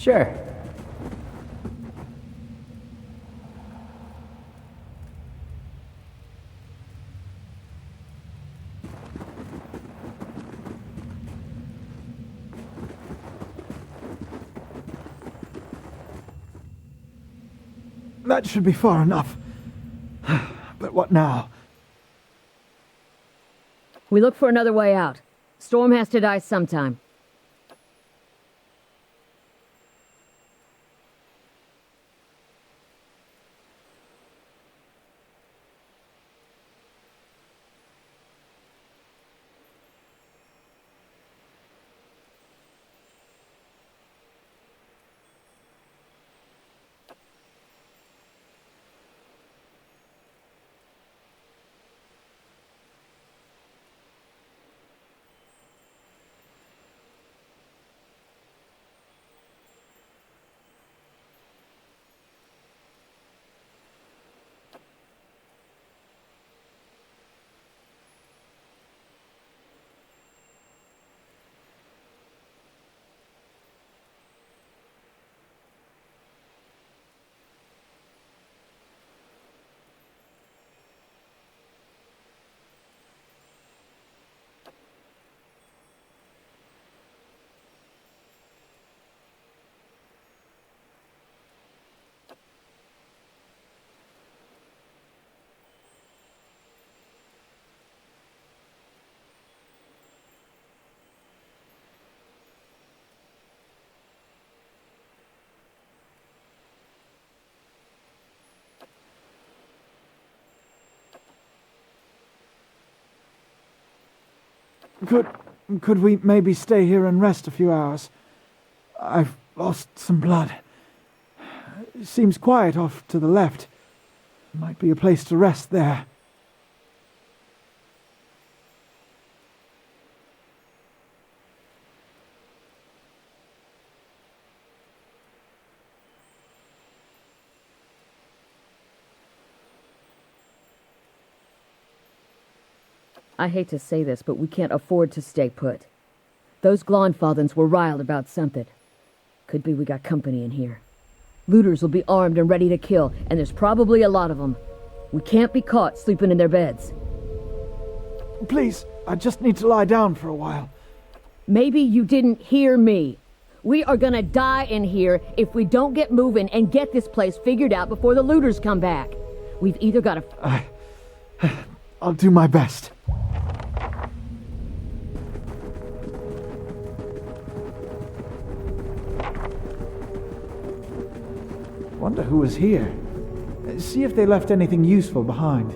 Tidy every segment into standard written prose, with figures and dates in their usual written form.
Sure. That should be far enough. But what now? We look for another way out. Storm has to die sometime. Could we maybe stay here and rest a few hours? I've lost some blood. It seems quiet off to the left. Might be a place to rest there. I hate to say this, but we can't afford to stay put. Those Glonfathens were riled about something. Could be we got company in here. Looters will be armed and ready to kill, and there's probably a lot of them. We can't be caught sleeping in their beds. Please, I just need to lie down for a while. Maybe you didn't hear me. We are gonna die in here if we don't get moving and get this place figured out before the looters come back. We've either got to... I'll do my best. Wonder who was here. See if they left anything useful behind.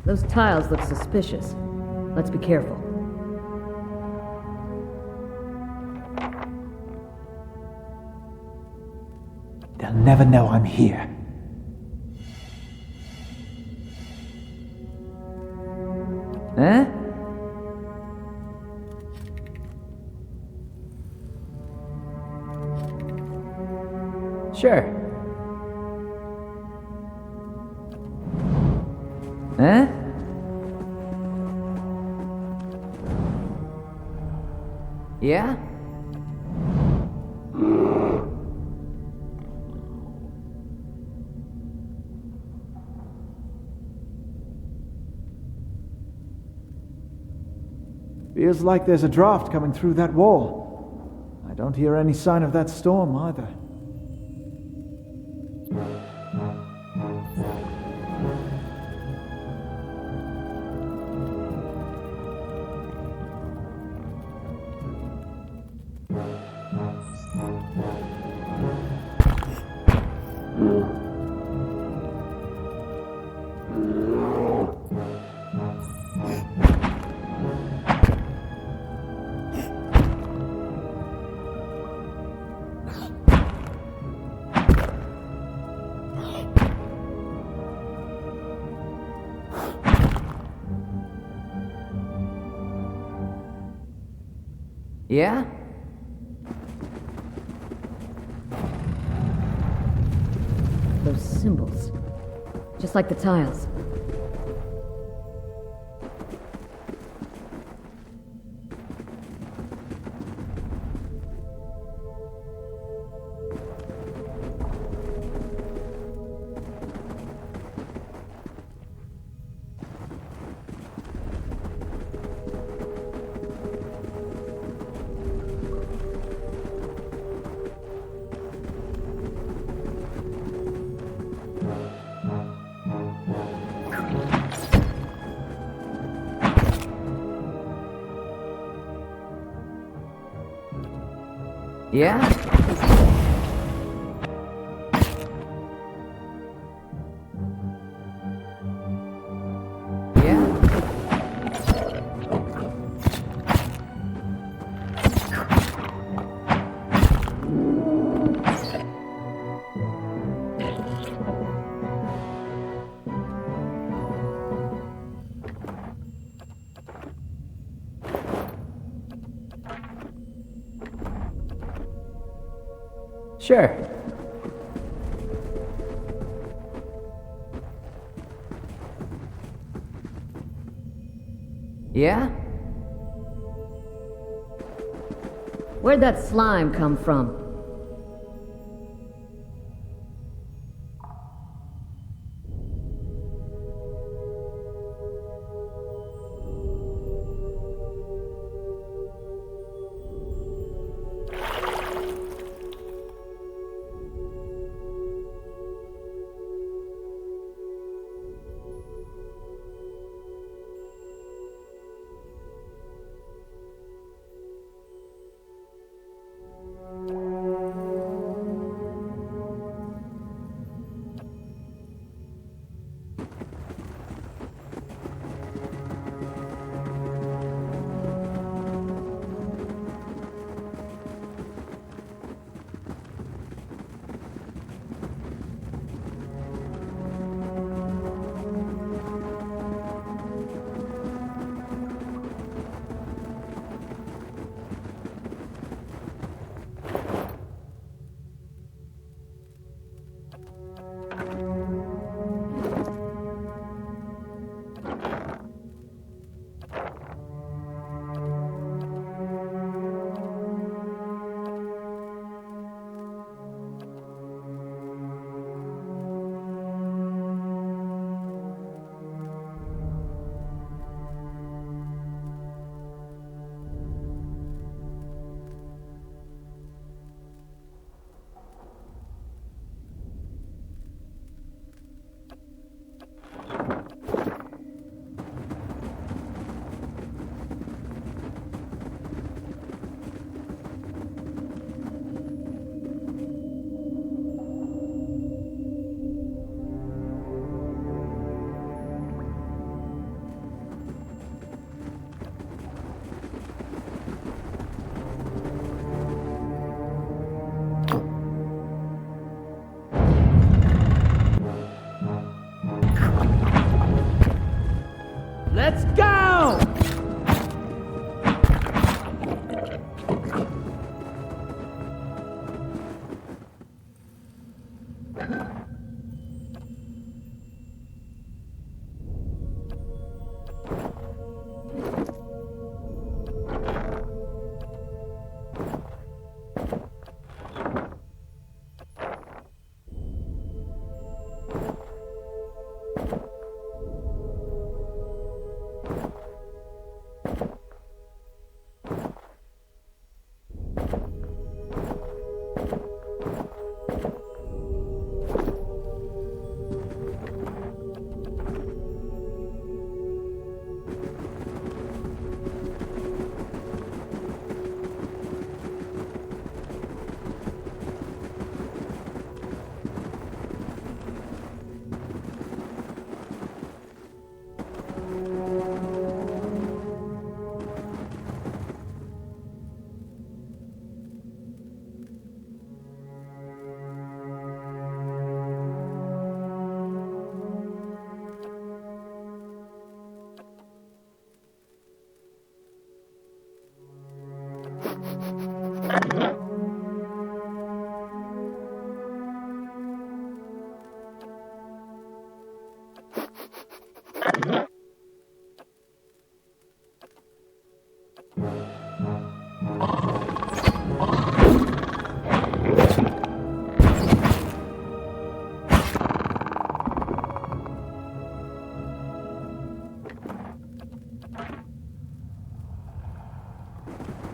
Those tiles look suspicious. Let's be careful. They'll never know I'm here. Huh? Sure. Huh? Yeah? Feels like there's a draft coming through that wall. I don't hear any sign of that storm either. Yeah? Those symbols. Just like the tiles. Yeah? Yeah? Sure. Yeah? Where'd that slime come from?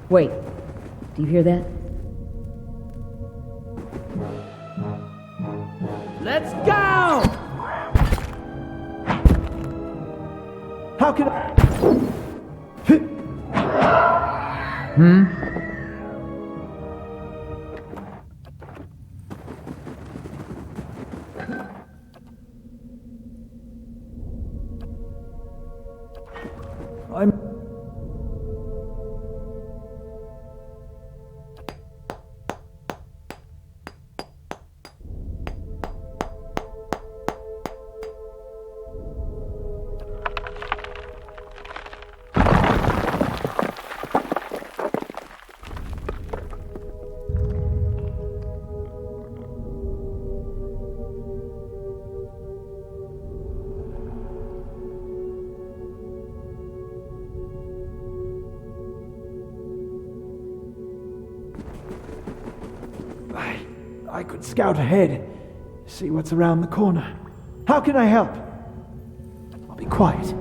Wait, do you hear that? Let's go! How can I... I'm... I could scout ahead, see what's around the corner. How can I help? I'll be quiet.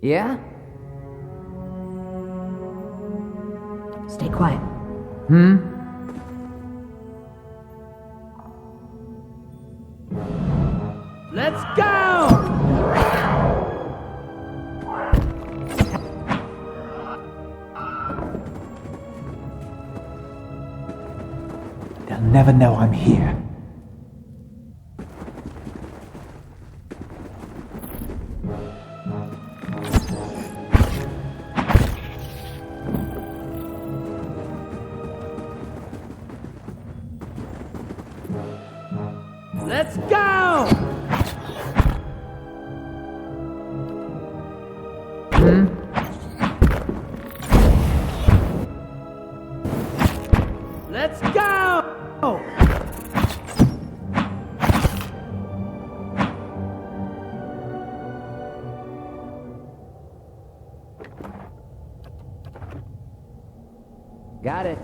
Yeah? Stay quiet. Let's go! They'll never know I'm here. Let's go! Let's go! Got it.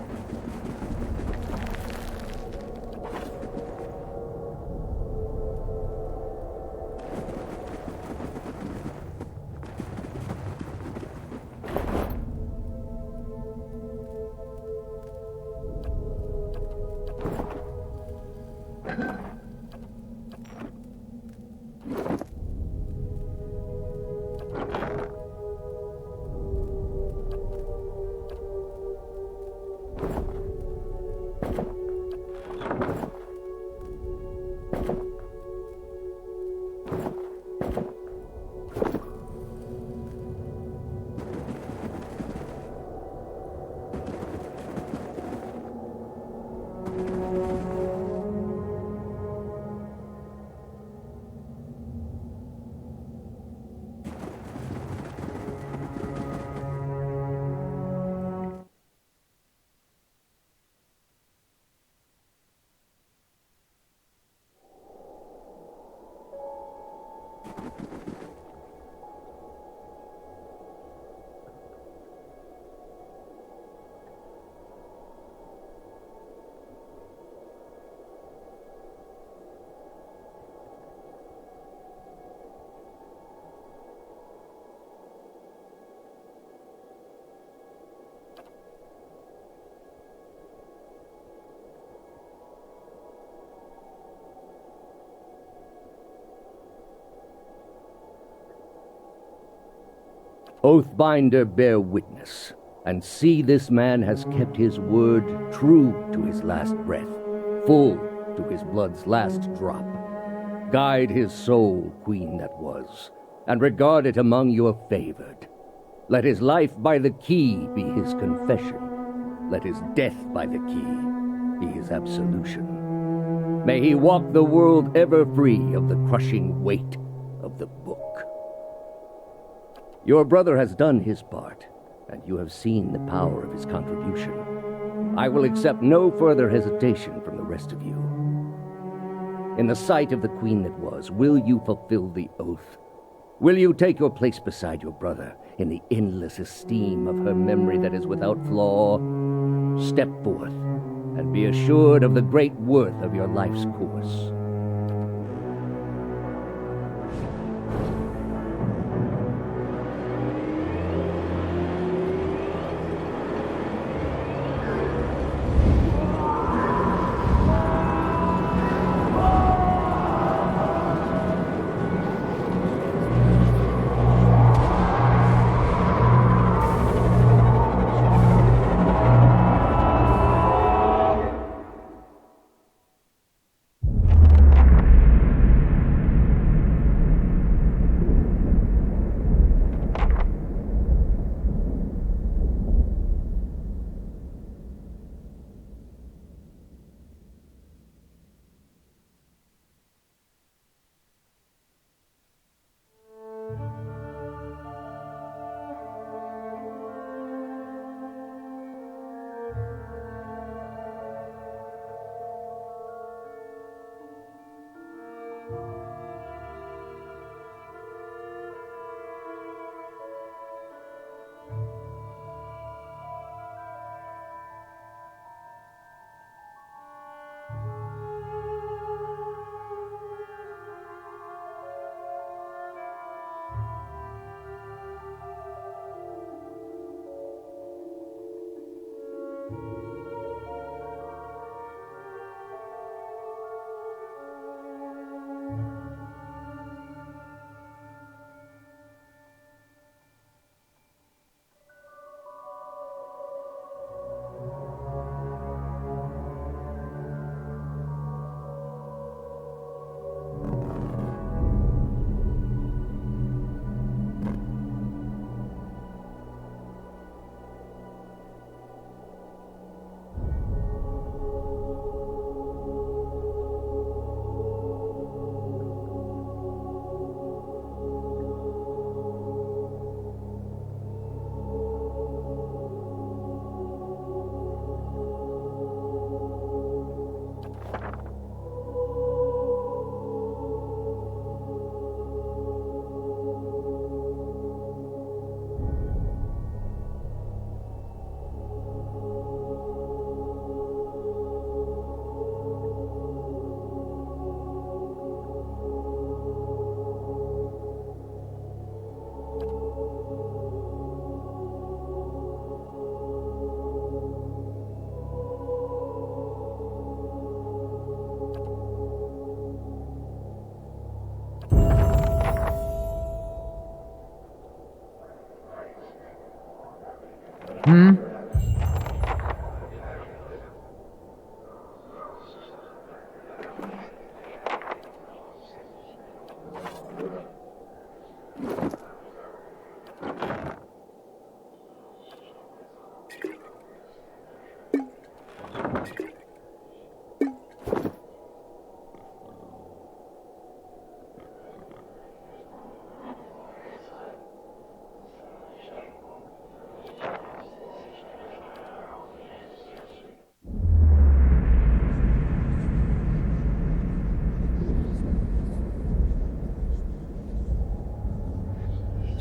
Oathbinder, bear witness, and see this man has kept his word, true to his last breath, full to his blood's last drop. Guide his soul, queen that was, and regard it among your favored. Let his life by the key be his confession. Let his death by the key be his absolution. May he walk the world ever free of the crushing weight of the book. Your brother has done his part, and you have seen the power of his contribution. I will accept no further hesitation from the rest of you. In the sight of the queen that was, will you fulfill the oath? Will you take your place beside your brother in the endless esteem of her memory that is without flaw? Step forth, and be assured of the great worth of your life's course.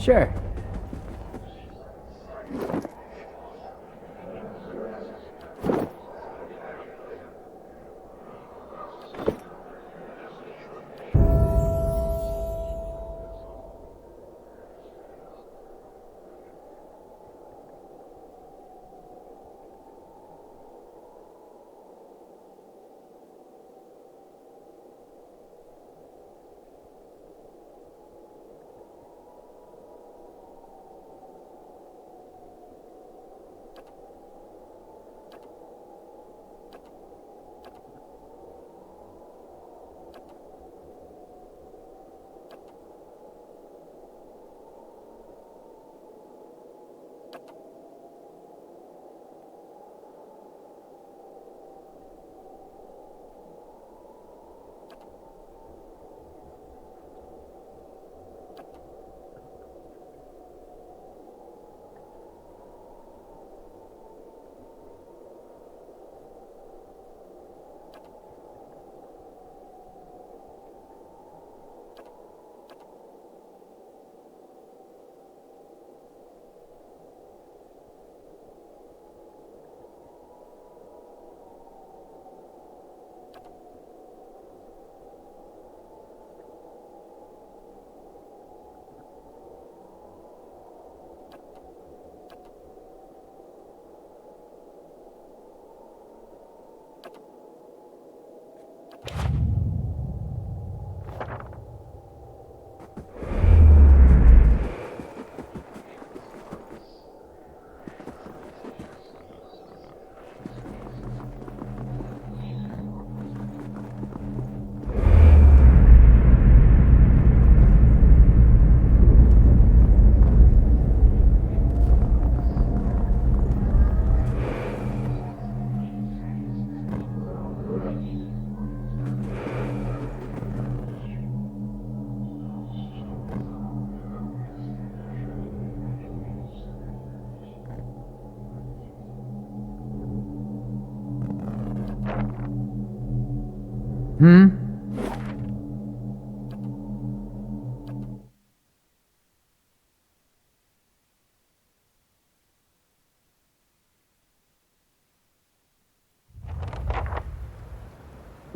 Sure.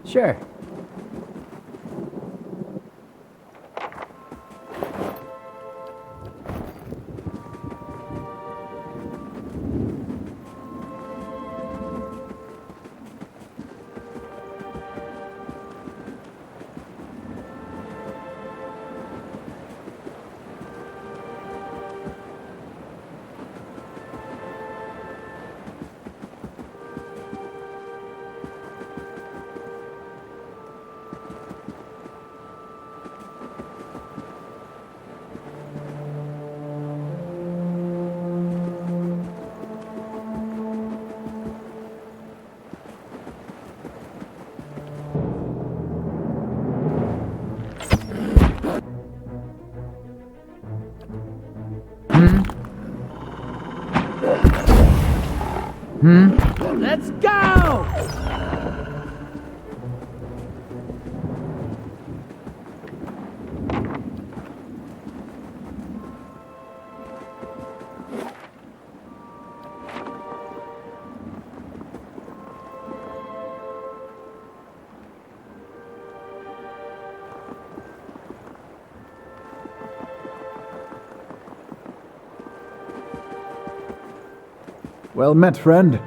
Sure. Let's go! Well met, friend.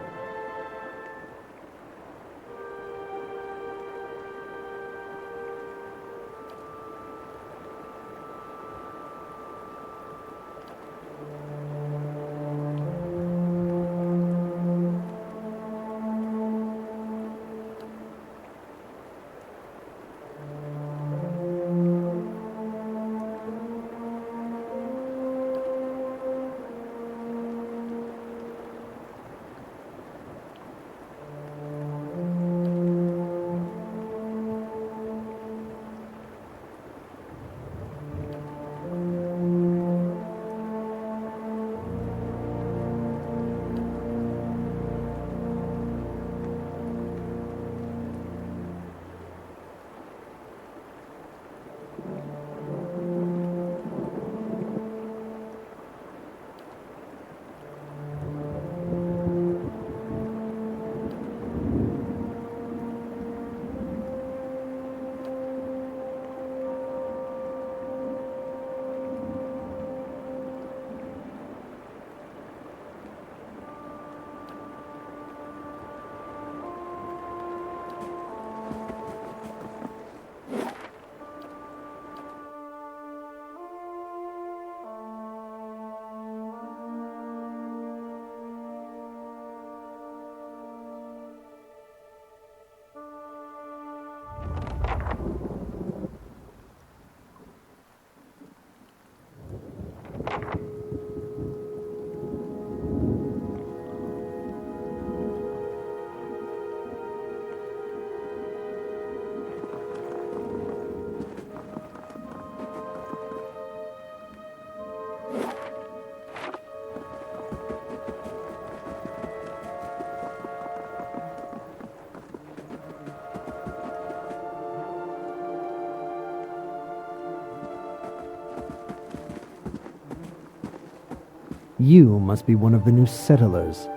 You must be one of the new settlers.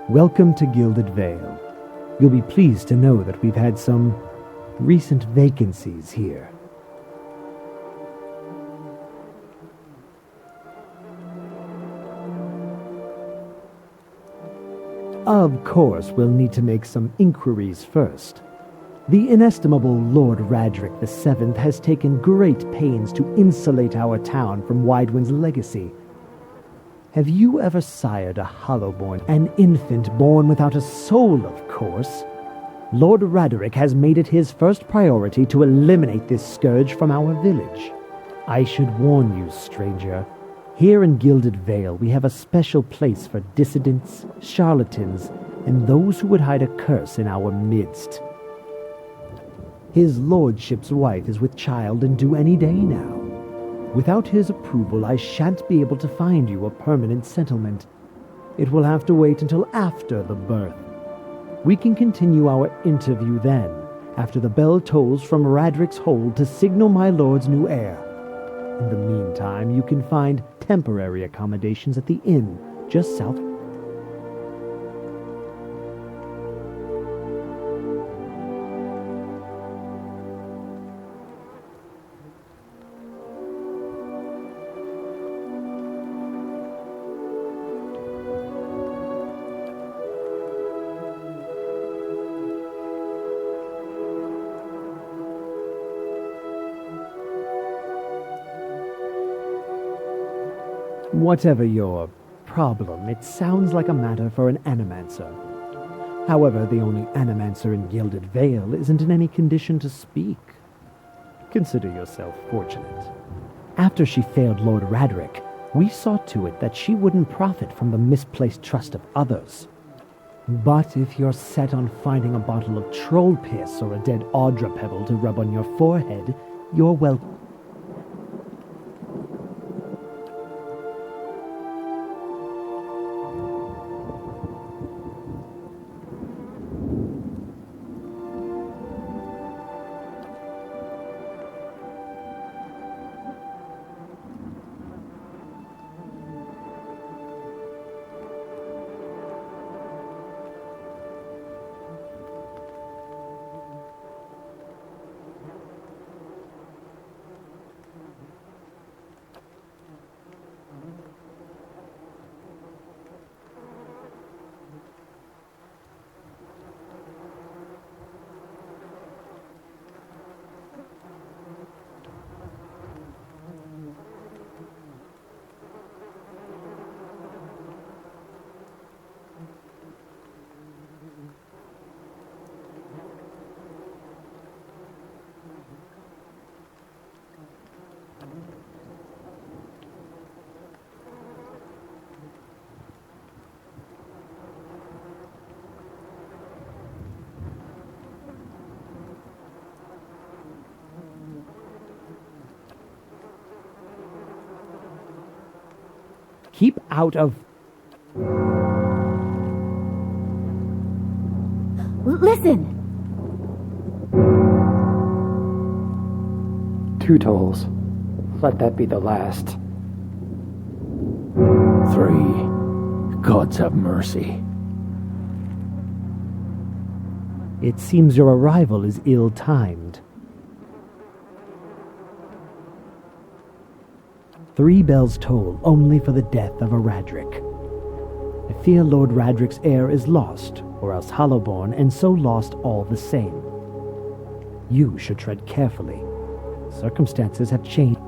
Welcome to Gilded Vale. You'll be pleased to know that we've had some recent vacancies here. Of course, we'll need to make some inquiries first. The inestimable Lord Radric VII has taken great pains to insulate our town from Widewind's legacy. Have you ever sired a hollowborn, an infant born without a soul, of course? Lord Radric has made it his first priority to eliminate this scourge from our village. I should warn you, stranger. Here in Gilded Vale, we have a special place for dissidents, charlatans, and those who would hide a curse in our midst. His lordship's wife is with child and due any day now. Without his approval, I shan't be able to find you a permanent settlement. It will have to wait until after the birth. We can continue our interview then, after the bell tolls from Radric's hold to signal my lord's new heir. In the meantime, you can find temporary accommodations at the inn just south. Whatever your problem, it sounds like a matter for an animancer. However, the only animancer in Gilded Vale isn't in any condition to speak. Consider yourself fortunate. After she failed Lord Radric, we saw to it that she wouldn't profit from the misplaced trust of others. But if you're set on finding a bottle of troll piss or a dead Audra pebble to rub on your forehead, you're welcome. Keep out of... Listen! 2 tolls. Let that be the last. 3. Gods have mercy. It seems your arrival is ill-timed. 3 bells toll only for the death of a Radric. I fear Lord Radric's heir is lost, or else Hollowborn, and so lost all the same. You should tread carefully. Circumstances have changed.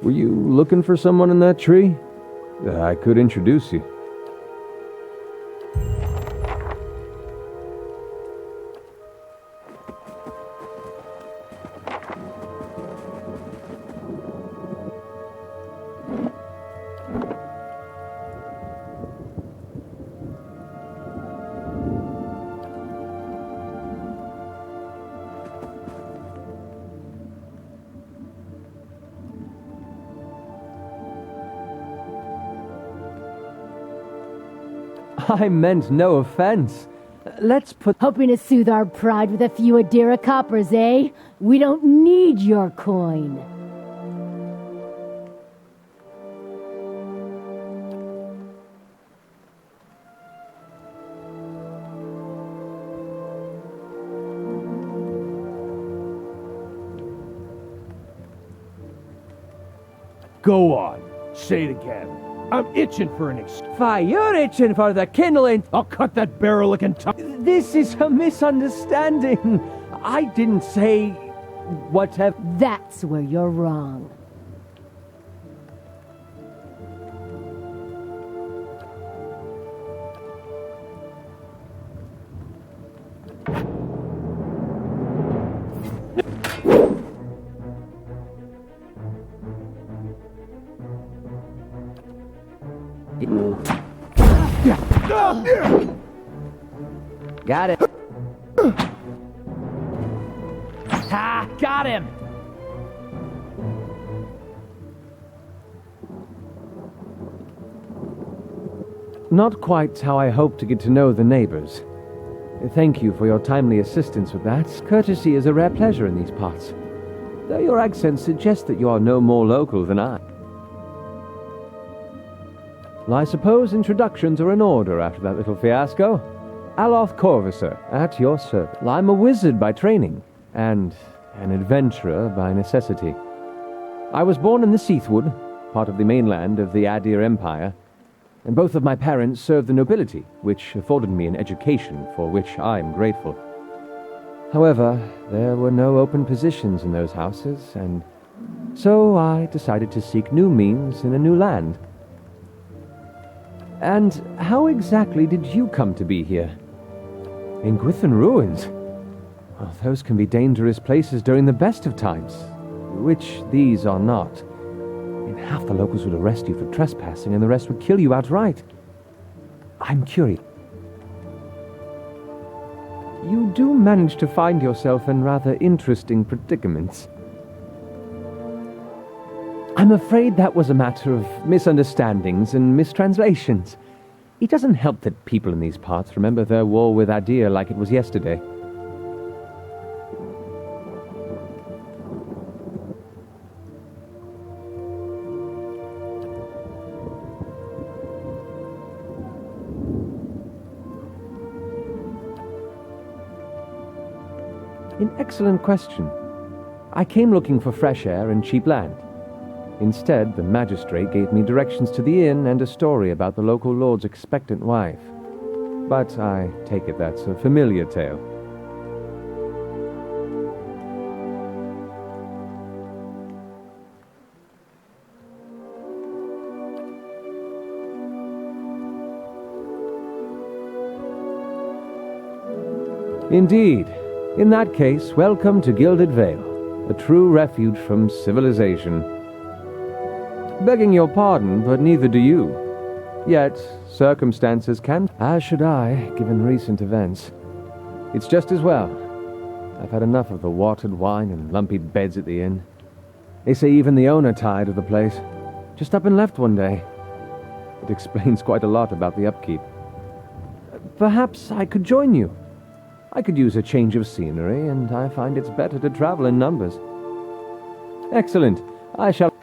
Were you looking for someone in that tree? I could introduce you. I meant no offense. Let's put... Hoping to soothe our pride with a few Adira coppers, eh? We don't need your coin. Go on. Say it again. I'm itching for an excuse. Why, you're itching for the kindling. I'll cut that barrel-looking tongue. This is a misunderstanding. I didn't say whatever. That's where you're wrong. Got it. Ha! Got him! Not quite how I hoped to get to know the neighbors. Thank you for your timely assistance with that. Courtesy is a rare pleasure in these parts. Though your accent suggests that you are no more local than I. Well, I suppose introductions are in order after that little fiasco. Aloth Corvusser, at your service. Well, I'm a wizard by training, and an adventurer by necessity. I was born in the Seathwood, part of the mainland of the Adir Empire, and both of my parents served the nobility, which afforded me an education for which I am grateful. However, there were no open positions in those houses, and so I decided to seek new means in a new land. And how exactly did you come to be here? In Gwithan Ruins? Well, those can be dangerous places during the best of times, which these are not. And half the locals would arrest you for trespassing, and the rest would kill you outright. I'm curious. You do manage to find yourself in rather interesting predicaments. I'm afraid that was a matter of misunderstandings and mistranslations. It doesn't help that people in these parts remember their war with Adir like it was yesterday. An excellent question. I came looking for fresh air and cheap land. Instead, the magistrate gave me directions to the inn and a story about the local lord's expectant wife. But I take it that's a familiar tale. Indeed. In that case, welcome to Gilded Vale, a true refuge from civilization. Begging your pardon, but neither do you. Yet, circumstances can, as should I, given recent events. It's just as well. I've had enough of the watered wine and lumpy beds at the inn. They say even the owner tired of the place. Just up and left one day. It explains quite a lot about the upkeep. Perhaps I could join you. I could use a change of scenery, and I find it's better to travel in numbers. Excellent. I shall...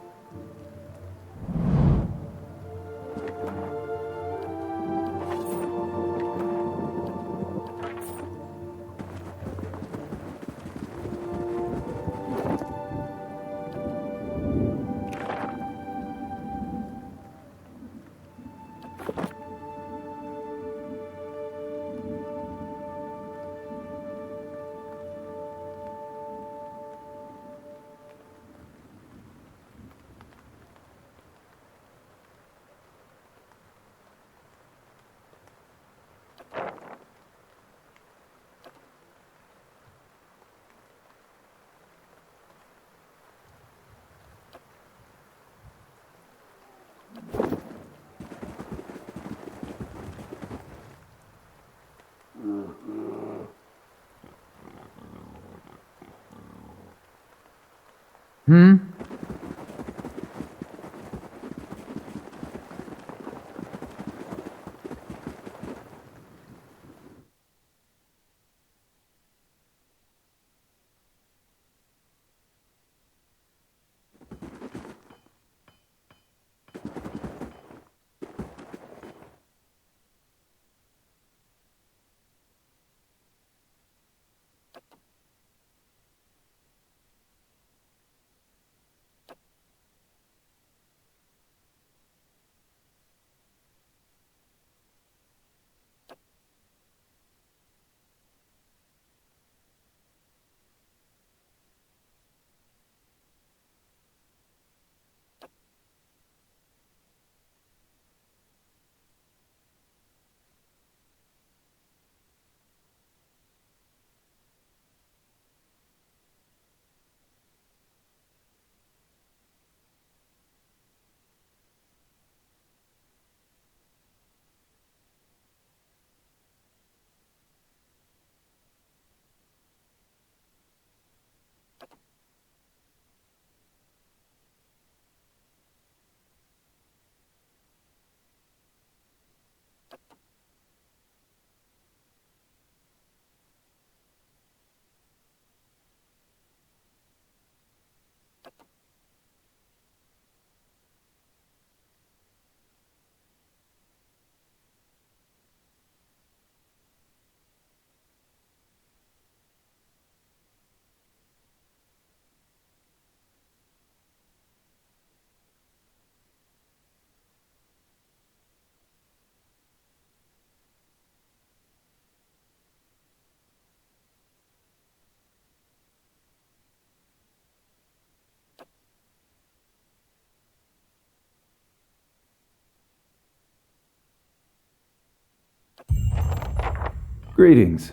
Greetings.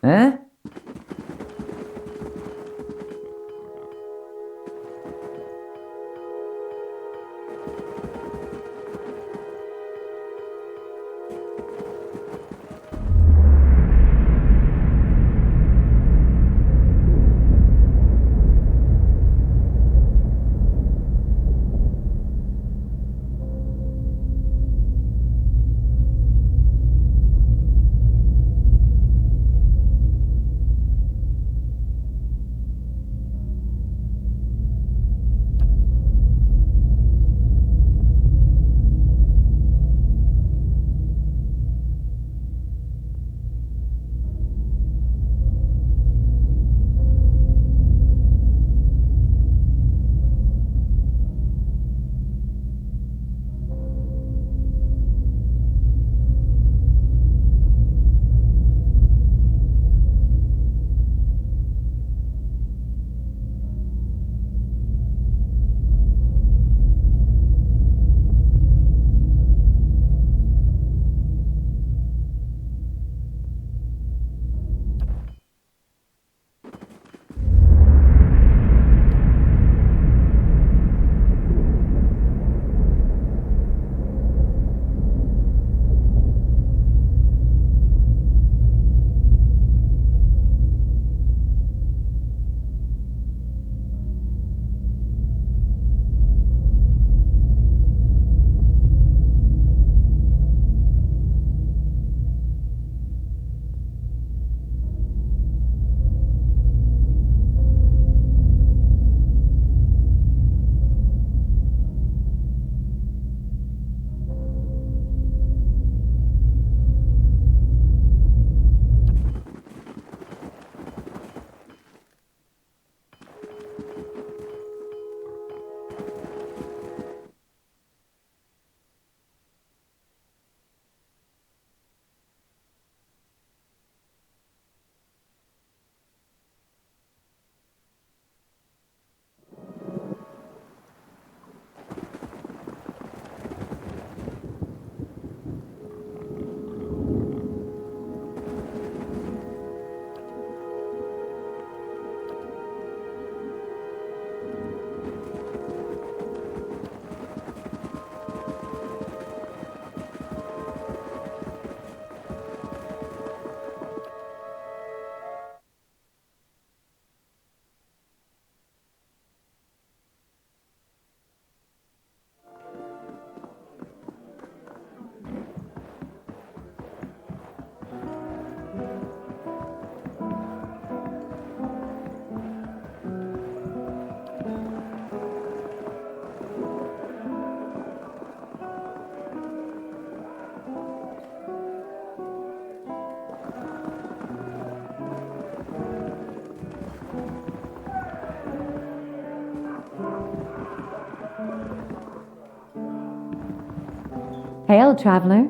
Huh? Hail, traveler.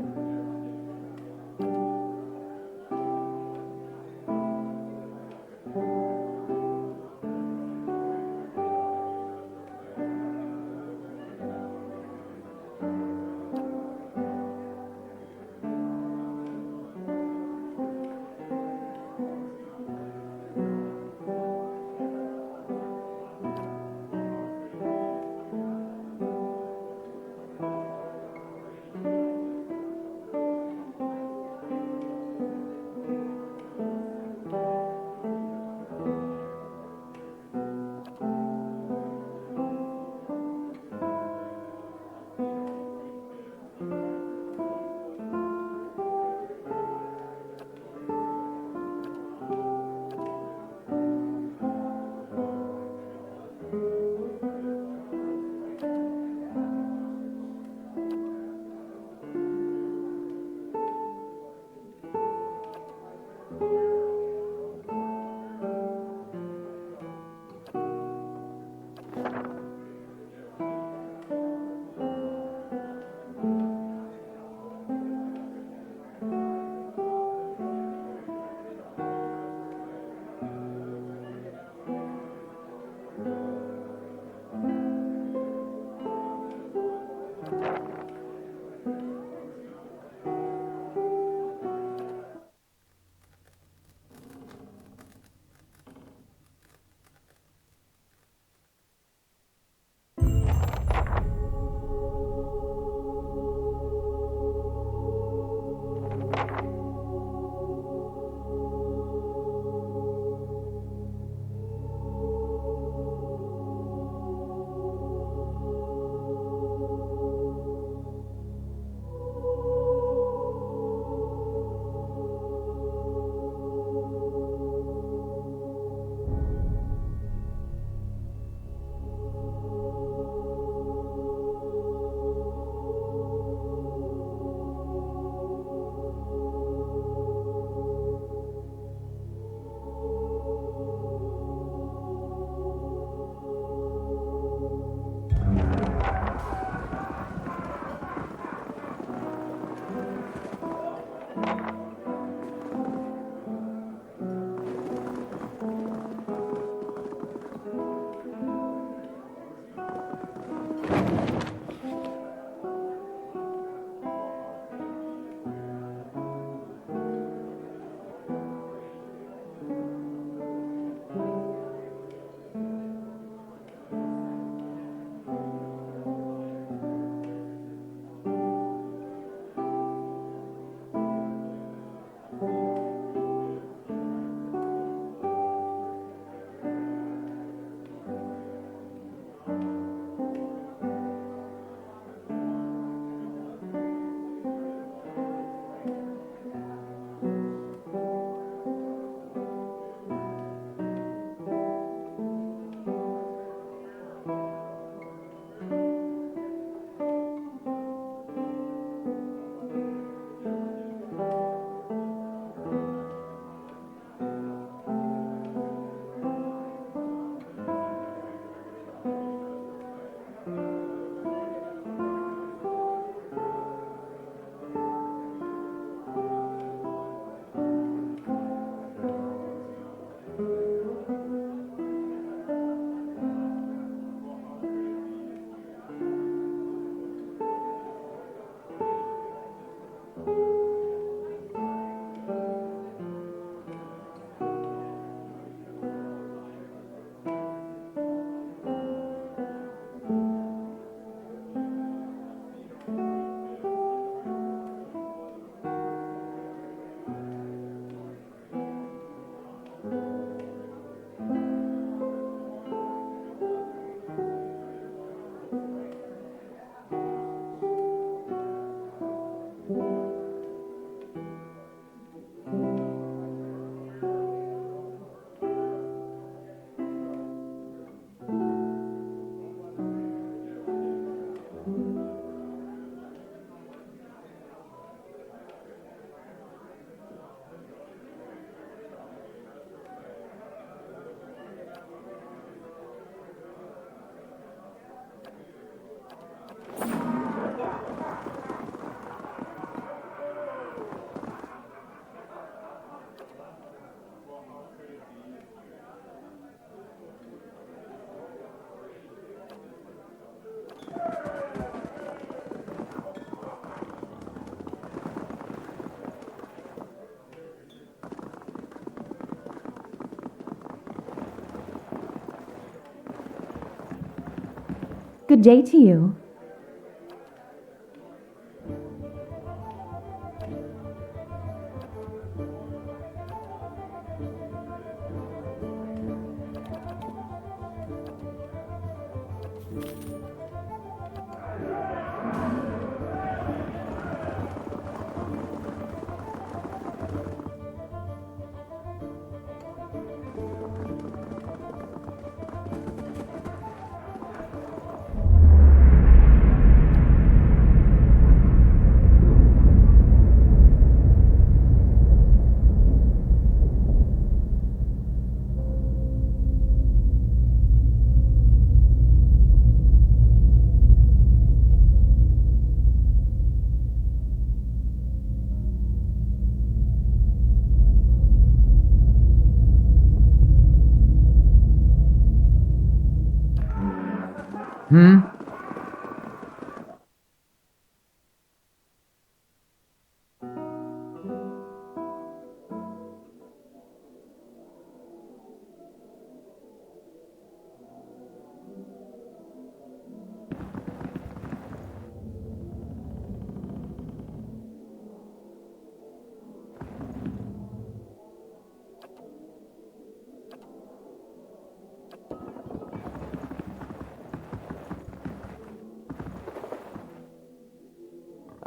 Good day to you.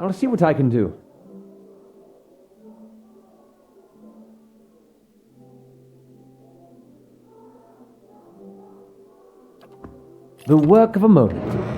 I'll see what I can do. The work of a moment.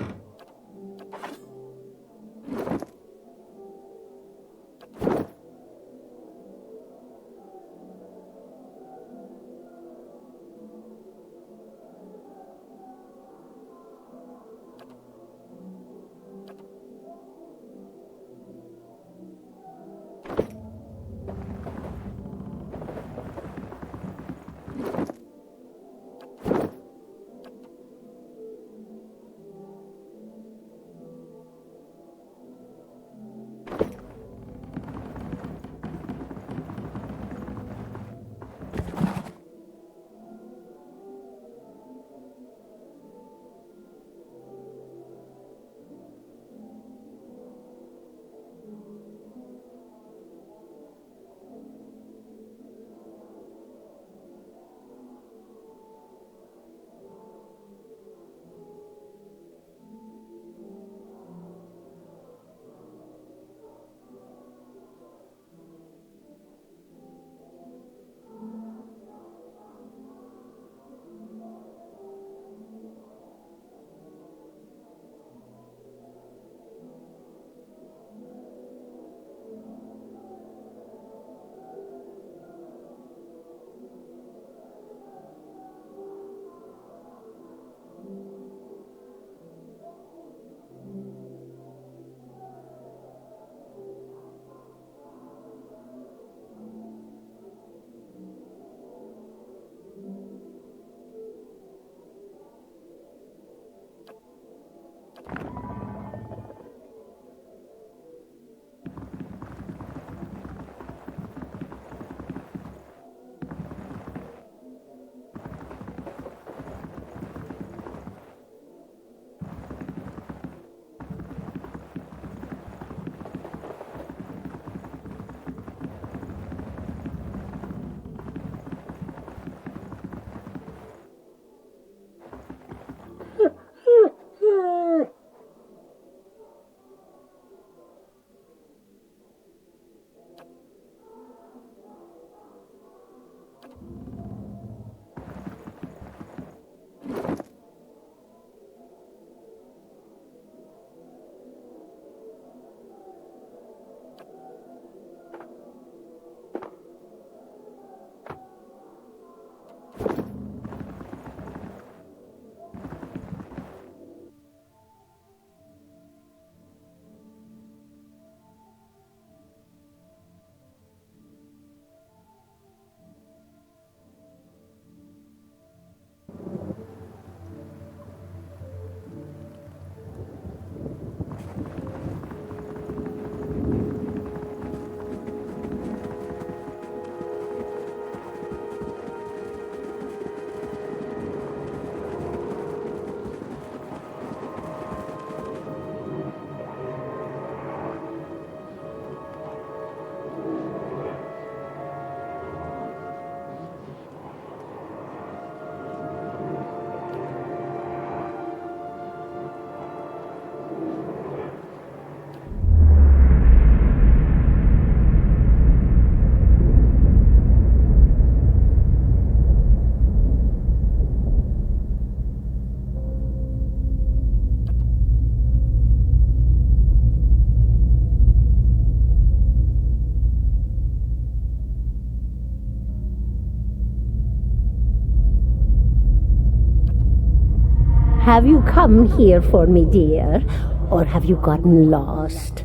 Have you come here for me, dear? Or have you gotten lost?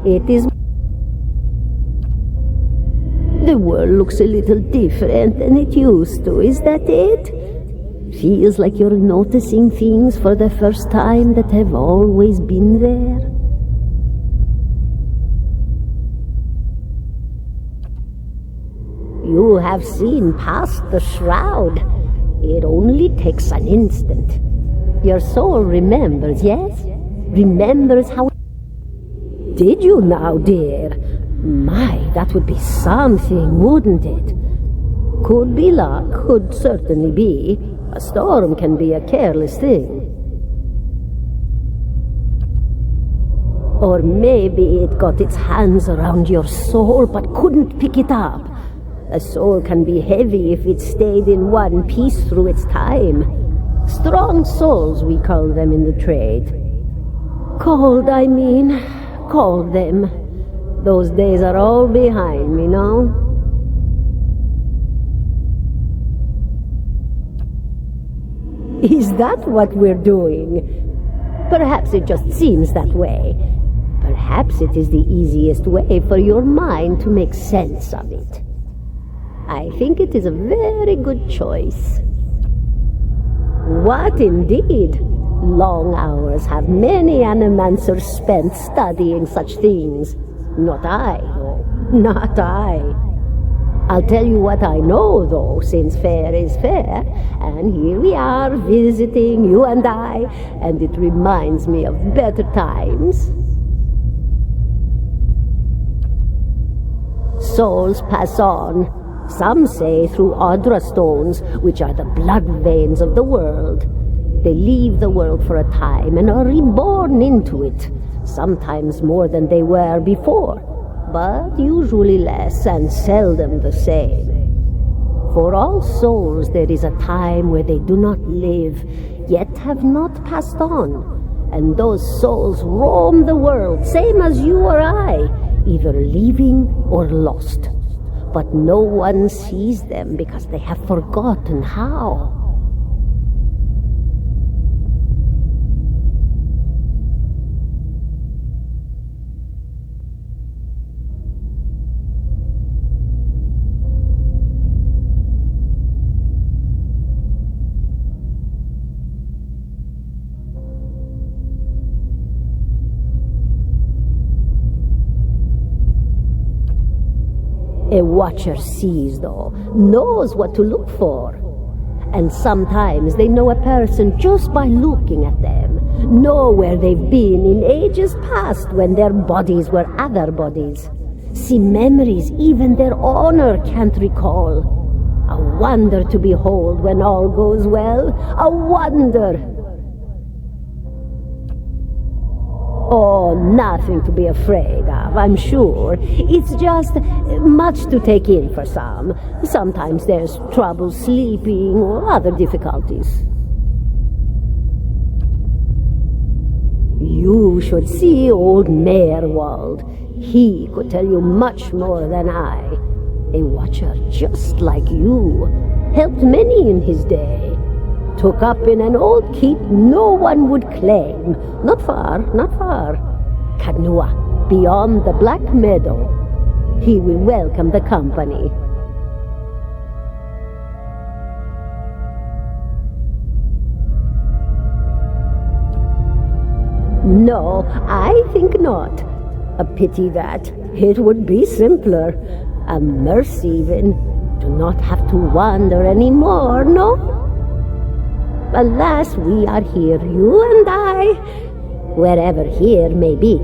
It is... The world looks a little different than it used to, is that it? Feels like you're noticing things for the first time that have always been there. You have seen past the shroud. It only takes an instant. Your soul remembers, yes? Remembers how... Did you now, dear? My, that would be something, wouldn't it? Could be luck, could certainly be. A storm can be a careless thing. Or maybe it got its hands around your soul but couldn't pick it up. A soul can be heavy if it stayed in one piece through its time. Strong souls, we call them in the trade. Cold, I mean. Called them. Those days are all behind me now. Is that what we're doing? Perhaps it just seems that way. Perhaps it is the easiest way for your mind to make sense of it. I think it is a very good choice. What indeed? Long hours have many animancers spent studying such things. Not I, though. Not I. I'll tell you what I know, though, since fair is fair, and here we are visiting, you and I, and it reminds me of better times. Souls pass on. Some say through Audra stones, which are the blood veins of the world. They leave the world for a time and are reborn into it, sometimes more than they were before, but usually less and seldom the same. For all souls there is a time where they do not live, yet have not passed on, and those souls roam the world, same as you or I, either living or lost. But no one sees them because they have forgotten how. A watcher sees, though, knows what to look for. And sometimes they know a person just by looking at them, know where they've been in ages past when their bodies were other bodies, see memories even their owner can't recall. A wonder to behold when all goes well, a wonder. Oh, nothing to be afraid of, I'm sure. It's just much to take in for some. Sometimes there's trouble sleeping or other difficulties. You should see old Merwald. He could tell you much more than I. A watcher just like you. Helped many in his day. Took up in an old keep no one would claim. Not far, not far. Kanua, beyond the Black Meadow. He will welcome the company. No, I think not. A pity that. It would be simpler. A mercy even. To not have to wander anymore, no? Alas, we are here, you and I, wherever here may be.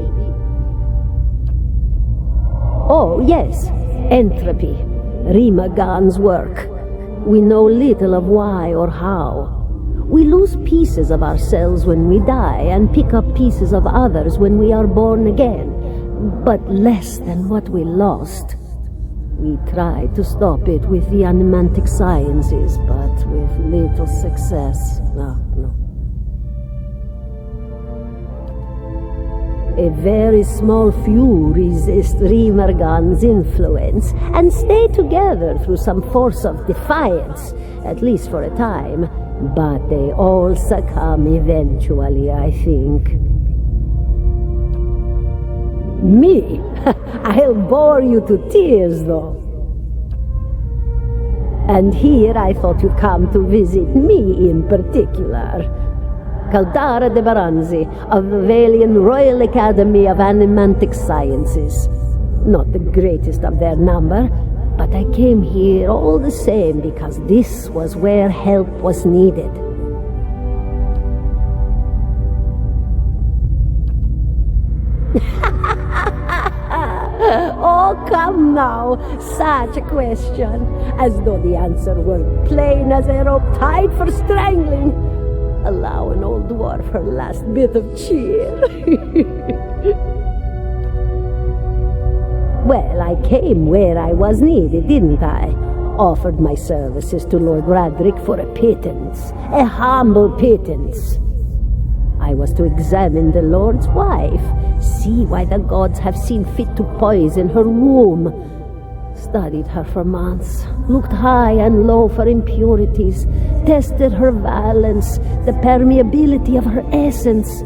Oh, yes, entropy, Rimagan's work. We know little of why or how. We lose pieces of ourselves when we die and pick up pieces of others when we are born again, but less than what we lost. We tried to stop it with the animantic sciences, but with little success. No. A very small few resist Rimergan's influence and stay together through some force of defiance, at least for a time. But they all succumb eventually, I think. Me? I'll bore you to tears, though. And here I thought you'd come to visit me in particular. Caldara de Baranzi, of the Valian Royal Academy of Animantic Sciences. Not the greatest of their number, but I came here all the same because this was where help was needed. Oh, come now, such a question, as though the answer were plain as a rope tied for strangling. Allow an old dwarf her last bit of cheer. Well, I came where I was needed, didn't I? Offered my services to Lord Radric for a pittance, a humble pittance. I was to examine the Lord's wife, see why the gods have seen fit to poison her womb. Studied her for months, looked high and low for impurities, tested her valence, the permeability of her essence.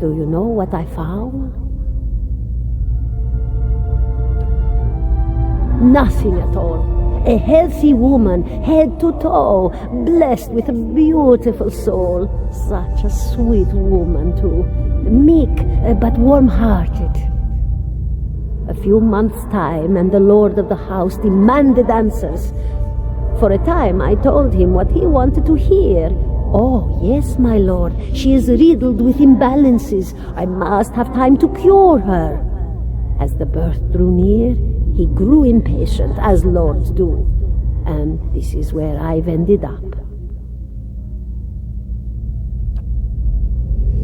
Do you know what I found? Nothing at all. A healthy woman, head to toe, blessed with a beautiful soul. Such a sweet woman, too. Meek, but warm-hearted. A few months' time, and the lord of the house demanded answers. For a time, I told him what he wanted to hear. Oh, yes, my lord, she is riddled with imbalances. I must have time to cure her. As the birth drew near, he grew impatient, as lords do. And this is where I've ended up.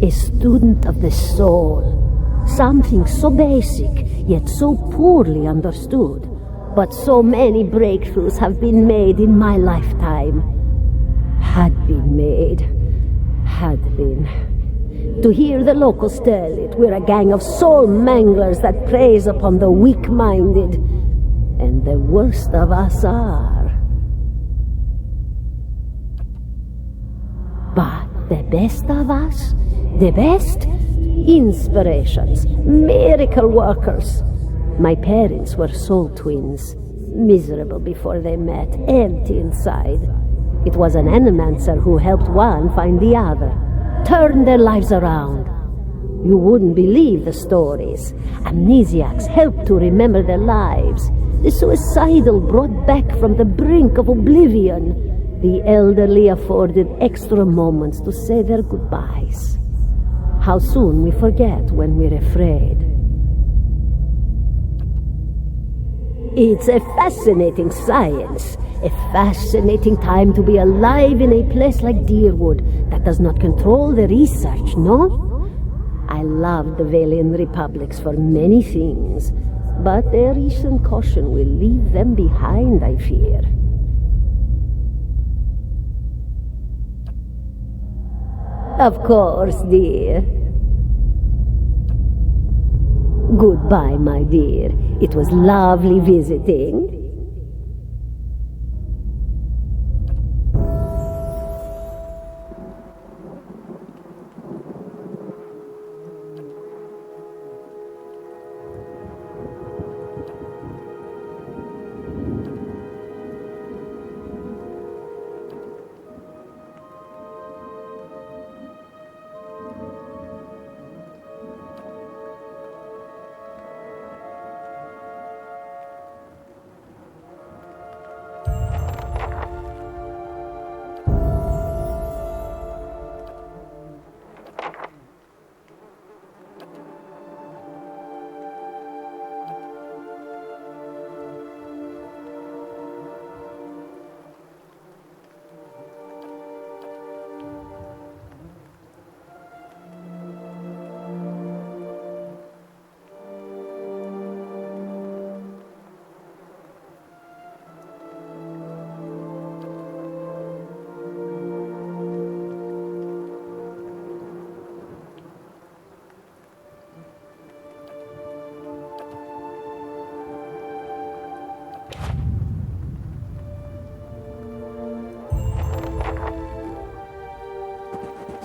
A student of the soul. Something so basic, yet so poorly understood. But so many breakthroughs have been made in my lifetime. Had been. To hear the locals tell it, we're a gang of soul manglers that preys upon the weak-minded. And the worst of us are. But the best of us? The best? Inspirations, miracle workers. My parents were soul twins, miserable before they met, empty inside. It was an animancer who helped one find the other, turned their lives around. You wouldn't believe the stories. Amnesiacs helped to remember their lives. The suicidal brought back from the brink of oblivion. The elderly afforded extra moments to say their goodbyes. How soon we forget when we're afraid. It's a fascinating science, a fascinating time to be alive in a place like Deerwood that does not control the research, no? I love the Valian Republics for many things, but their recent caution will leave them behind, I fear. Of course, dear. Goodbye, my dear. It was lovely visiting.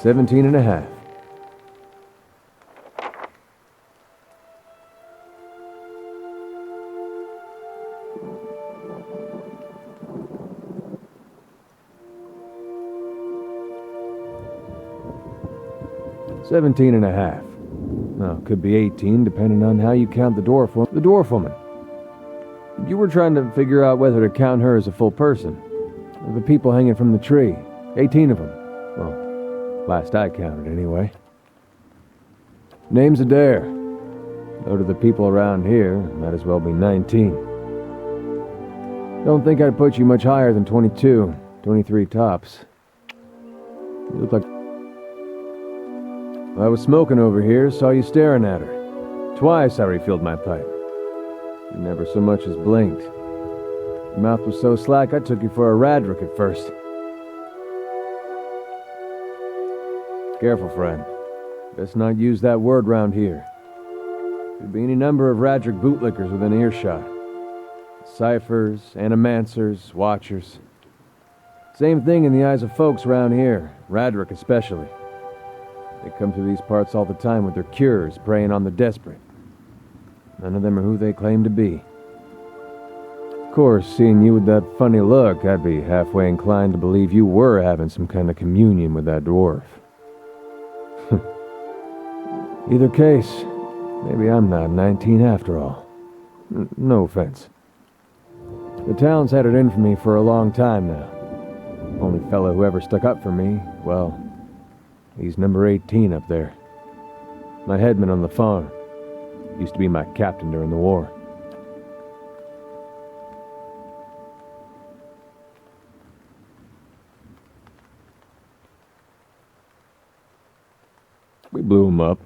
17 and a half. $17.5. Well, could be 18, depending on how you count the dwarf woman. The dwarf woman. You were trying to figure out whether to count her as a full person. The people hanging from the tree. 18 of them. Well, last I counted, anyway. Name's Adair. Though to the people around here, might as well be 19. Don't think I'd put you much higher than 22, 23 tops. You look like... I was smoking over here, saw you staring at her. Twice I refilled my pipe. You never so much as blinked. Your mouth was so slack I took you for a Radric at first. Careful, friend. Best not use that word round here. Could be any number of Radric bootlickers within earshot. Ciphers, animancers, watchers. Same thing in the eyes of folks round here, Radric especially. They come through these parts all the time with their cures, preying on the desperate. None of them are who they claim to be. Of course, seeing you with that funny look, I'd be halfway inclined to believe you were having some kind of communion with that dwarf. Either case, maybe I'm not 19 after all. No offense. The town's had it in for me for a long time now. Only fellow who ever stuck up for me, well, he's number 18 up there. My headman on the farm. Used to be my captain during the war. We blew him up.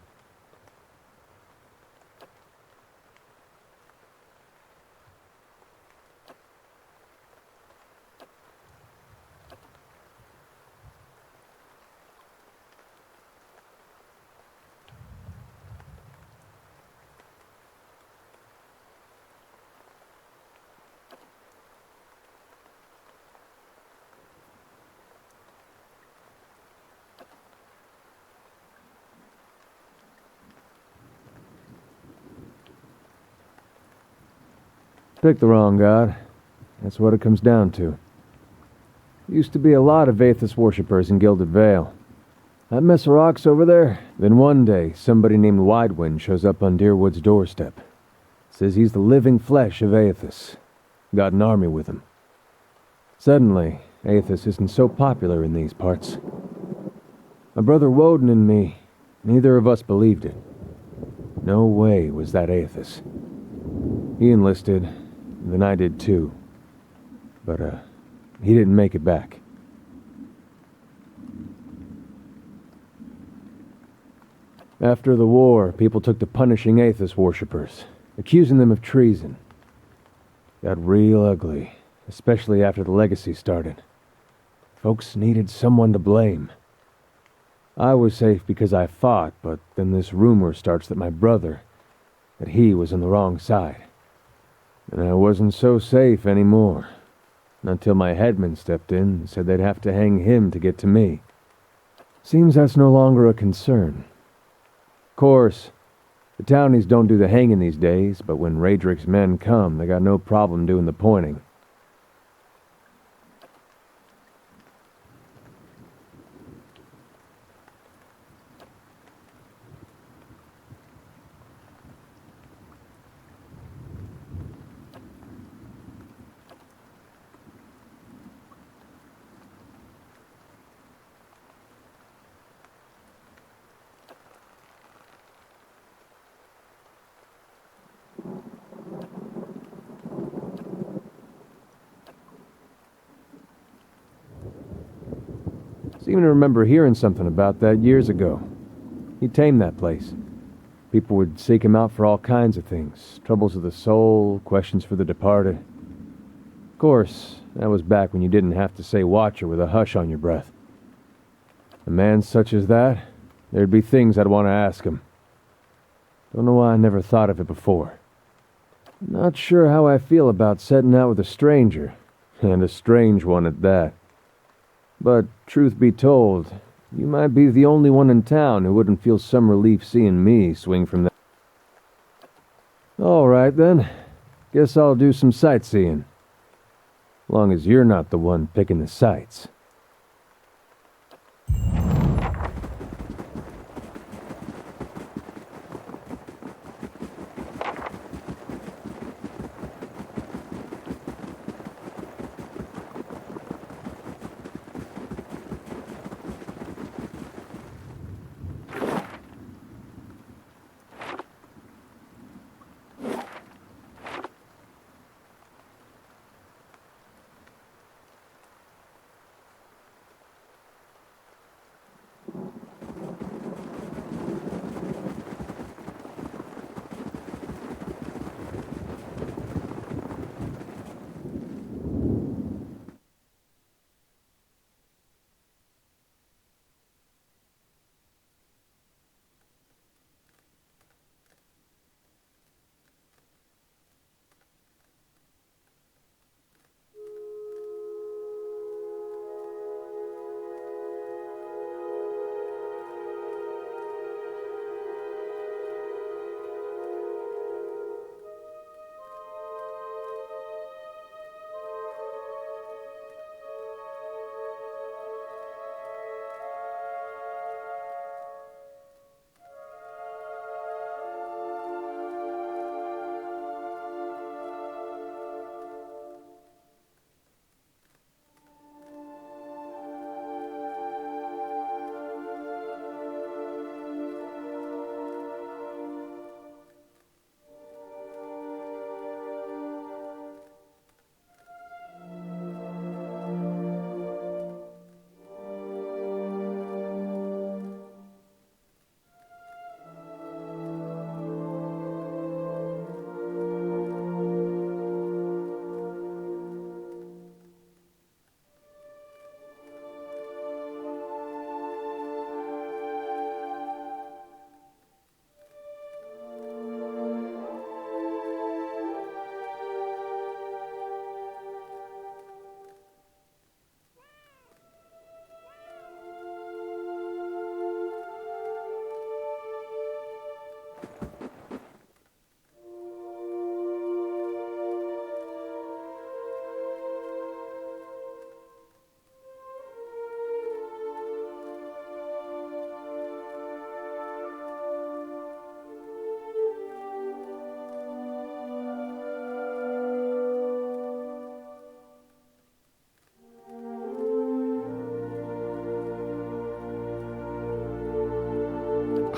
Picked the wrong god. That's what it comes down to. Used to be a lot of Aethys worshippers in Gilded Vale. That mess of rocks over there. Then one day, somebody named Widewind shows up on Deerwood's doorstep. Says he's the living flesh of Aethys. Got an army with him. Suddenly, Aethys isn't so popular in these parts. My brother Woden and me, neither of us believed it. No way was that Aethys. He enlisted, then I did too. But, he didn't make it back. After the war, people took to punishing Aethys worshippers, accusing them of treason. Got real ugly, especially after the legacy started. Folks needed someone to blame. I was safe because I fought, but then this rumor starts that my brother, that he was on the wrong side. And I wasn't so safe anymore. Until my headman stepped in and said they'd have to hang him to get to me. Seems that's no longer a concern. Of course, the townies don't do the hanging these days, but when Radric's men come, they got no problem doing the pointing. Seem to remember hearing something about that years ago. He tamed that place. People would seek him out for all kinds of things. Troubles of the soul, questions for the departed. Of course, that was back when you didn't have to say watcher with a hush on your breath. A man such as that, there'd be things I'd want to ask him. Don't know why I never thought of it before. Not sure how I feel about setting out with a stranger, and a strange one at that. But, truth be told, You might be the only one in town who wouldn't feel some relief seeing me swing from that. All right, then. Guess I'll do some sightseeing. Long as you're not the one picking the sights.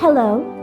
Hello.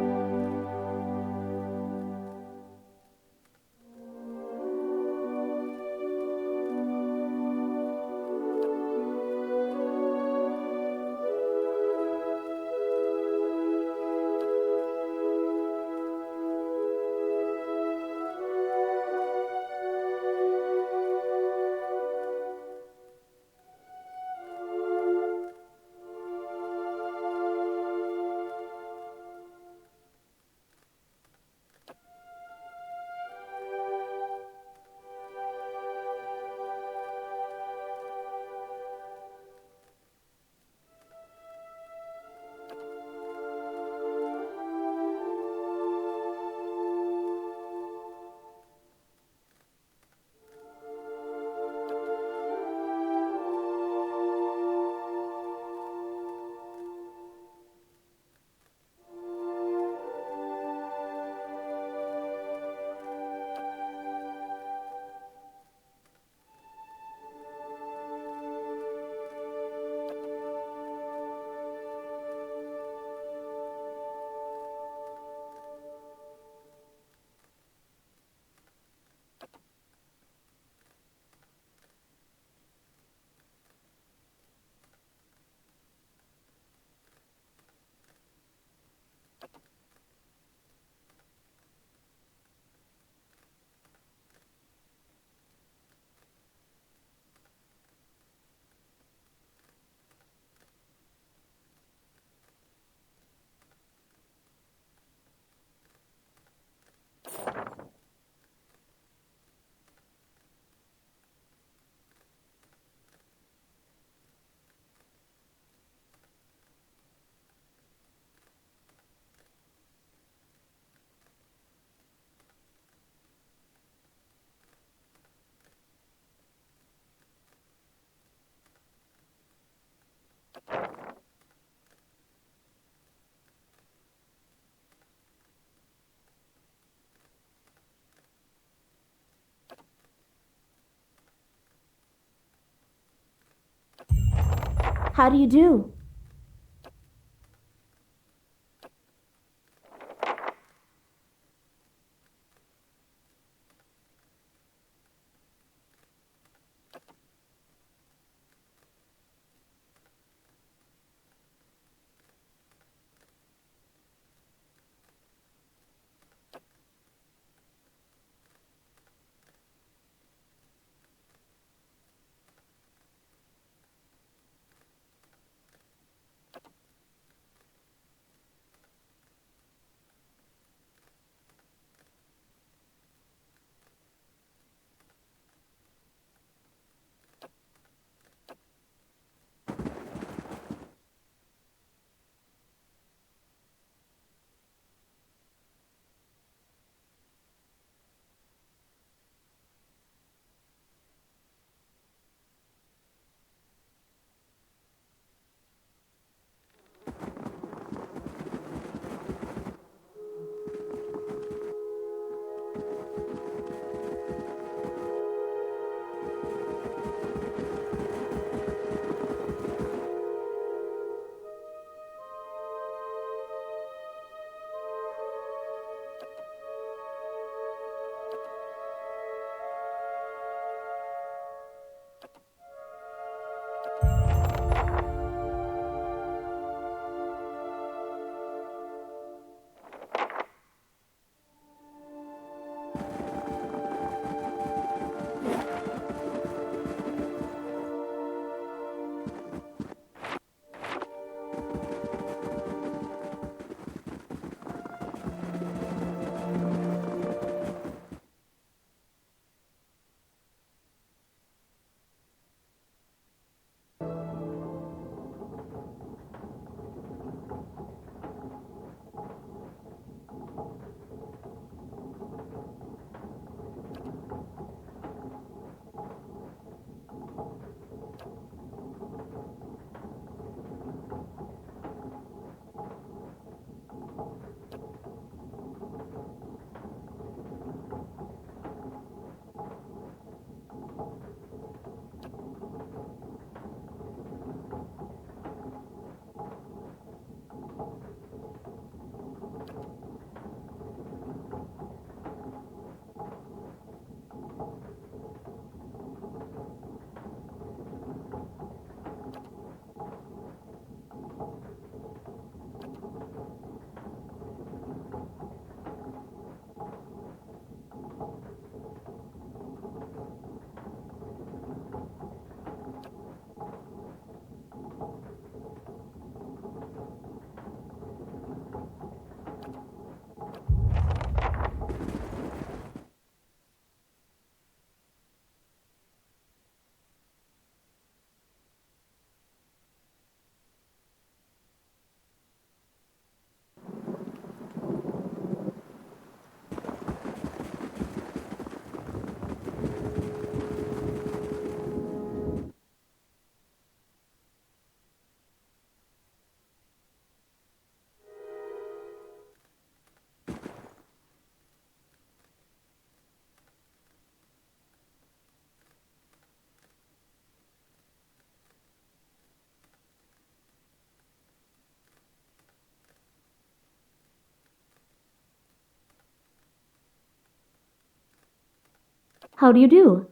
How do you do? How do you do?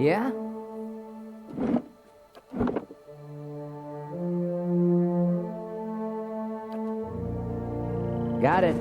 Yeah? Got it.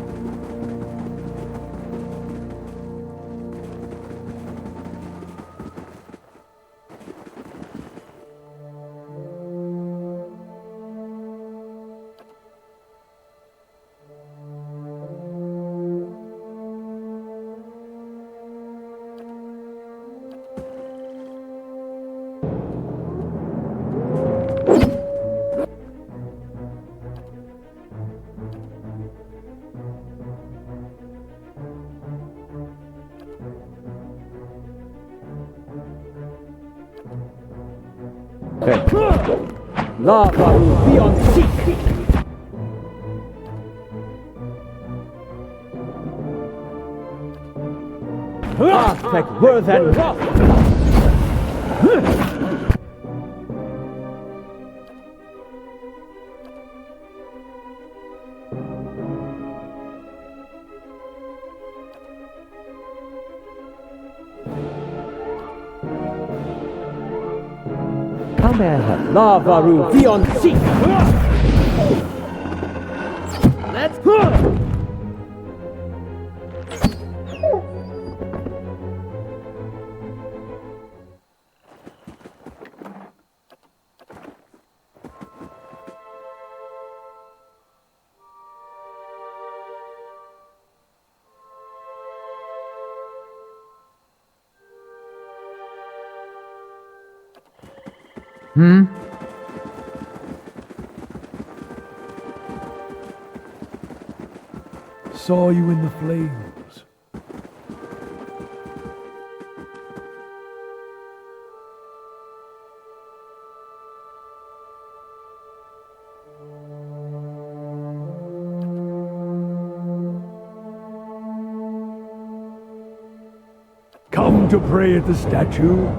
Lava will be on seek! Aspect worth and rock! How may I help? Lavaru, be on seek! Let's go! Saw you in the flames. Come to pray at the statue?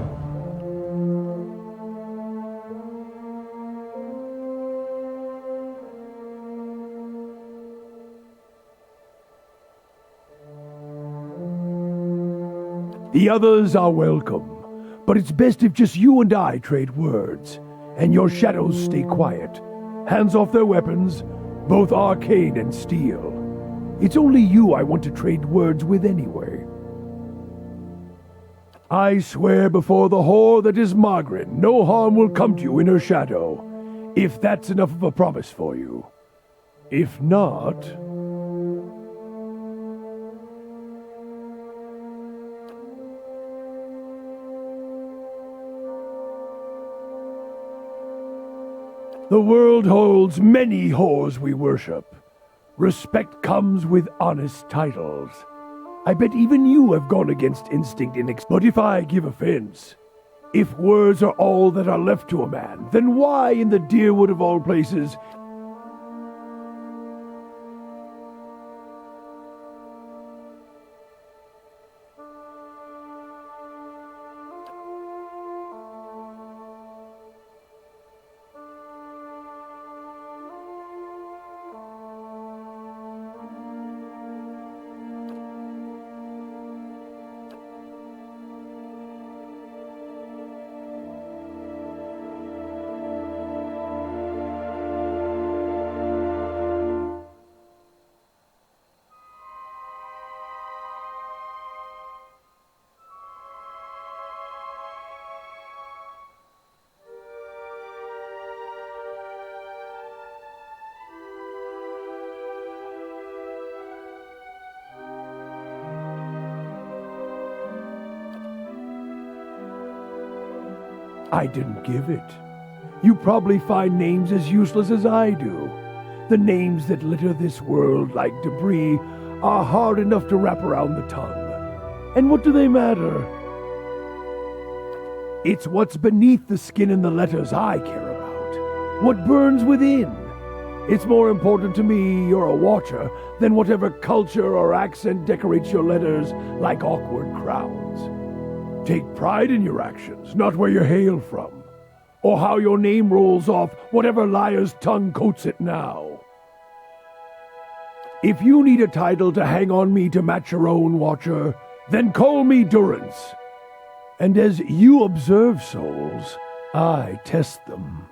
The others are welcome, but it's best if just you and I trade words, and your shadows stay quiet. Hands off their weapons, both arcane and steel. It's only you I want to trade words with anyway. I swear before the whore that is Margaret, no harm will come to you in her shadow, if that's enough of a promise for you. If not... The world holds many whores we worship. Respect comes with honest titles. I bet even you have gone against instinct but if I give offense, if words are all that are left to a man, then why in the Deerwood of all places I didn't give it. You probably find names as useless as I do. The names that litter this world like debris are hard enough to wrap around the tongue. And what do they matter? It's what's beneath the skin and the letters I care about. What burns within. It's more important to me you're a watcher than whatever culture or accent decorates your letters like awkward crowns. Take pride in your actions, not where you hail from, or how your name rolls off whatever liar's tongue coats it now. If you need a title to hang on me to match your own, Watcher, then call me Durance. And as you observe souls, I test them.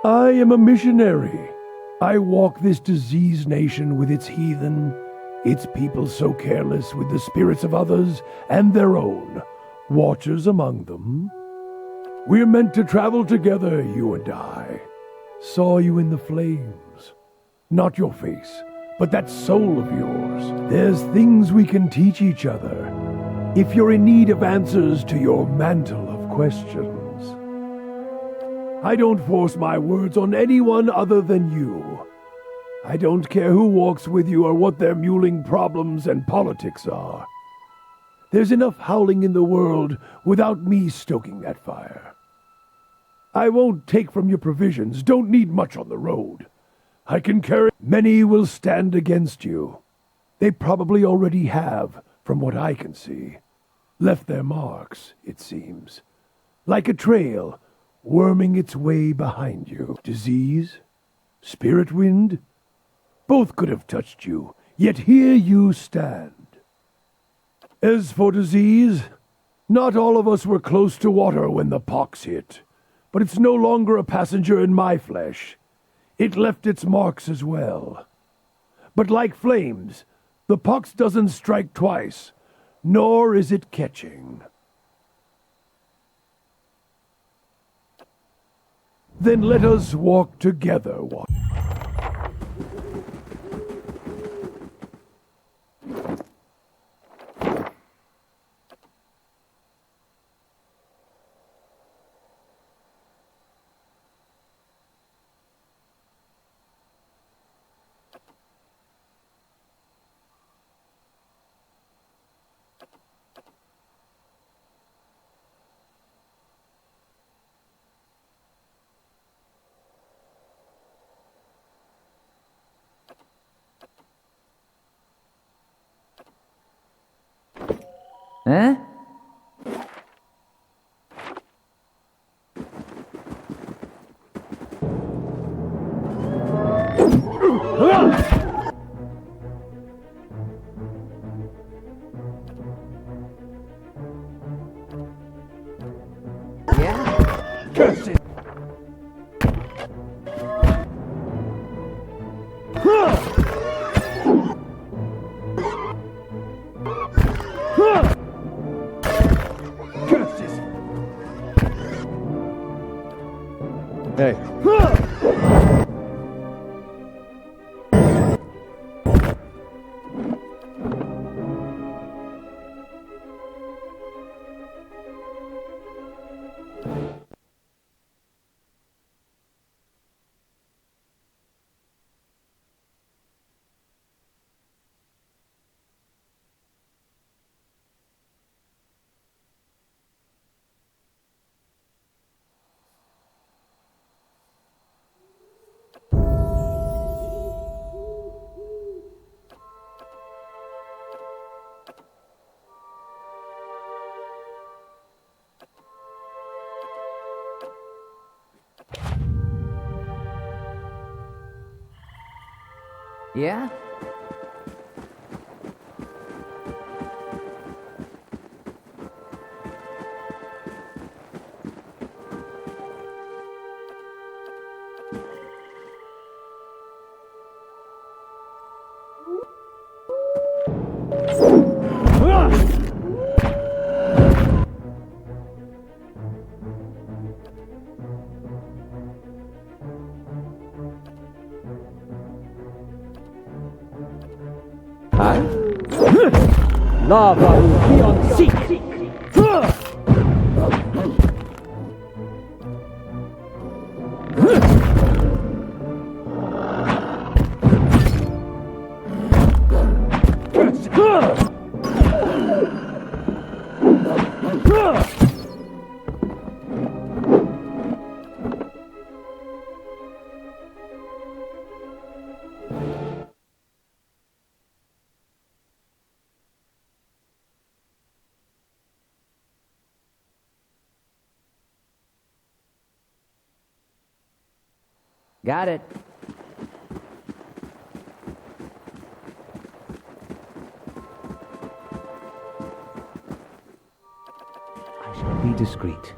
I am a missionary. I walk this diseased nation with its heathen, its people so careless with the spirits of others and their own, watchers among them. We're meant to travel together, you and I. Saw you in the flames. Not your face, but that soul of yours. There's things we can teach each other, if you're in need of answers to your mantle of questions. I don't force my words on anyone other than you. I don't care who walks with you or what their mewling problems and politics are. There's enough howling in the world without me stoking that fire. I won't take from your provisions, don't need much on the road. I can carry. Many will stand against you. They probably already have, from what I can see. Left their marks, it seems. Like a trail, worming its way behind you. Disease? Spirit wind? Both could have touched you, yet here you stand. As for disease, not all of us were close to water when the pox hit, but it's no longer a passenger in my flesh. It left its marks as well. But like flames, the pox doesn't strike twice, nor is it catching. Then let us walk together. Huh? Yeah? Curse it! Hey. Yeah? Lava will be on seek! Got it. discreet.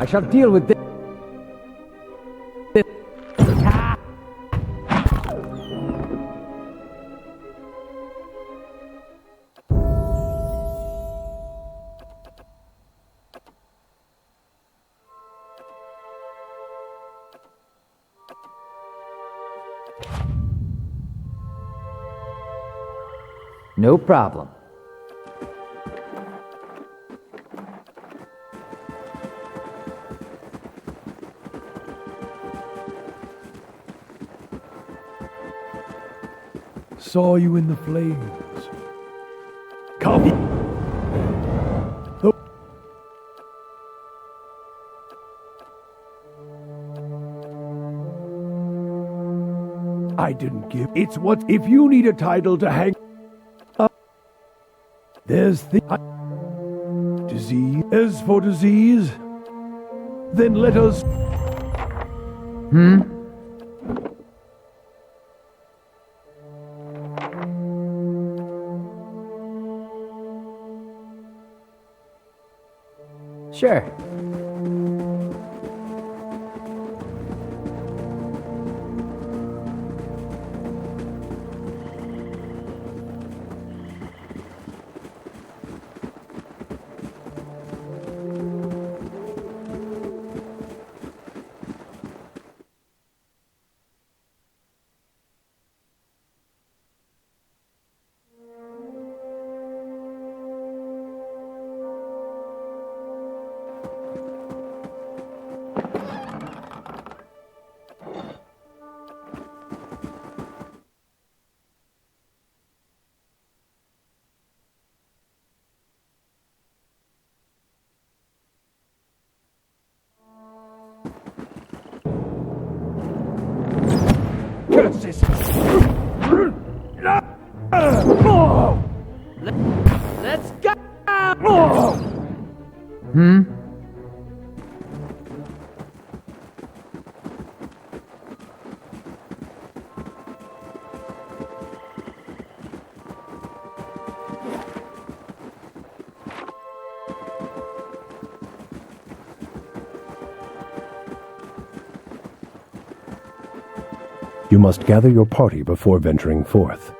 I shall deal with this. No problem. Saw you in the flames. Come. Oh. I didn't give. It's what if you need a title to hang up. There's the disease. As for disease, then let us. Sure. Curses! Let's go! You must gather your party before venturing forth.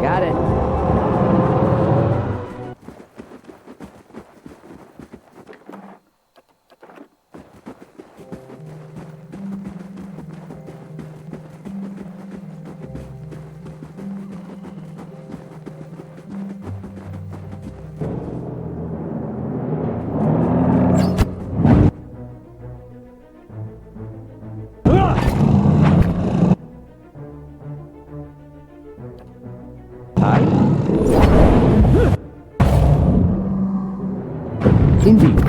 Got it. Indeed.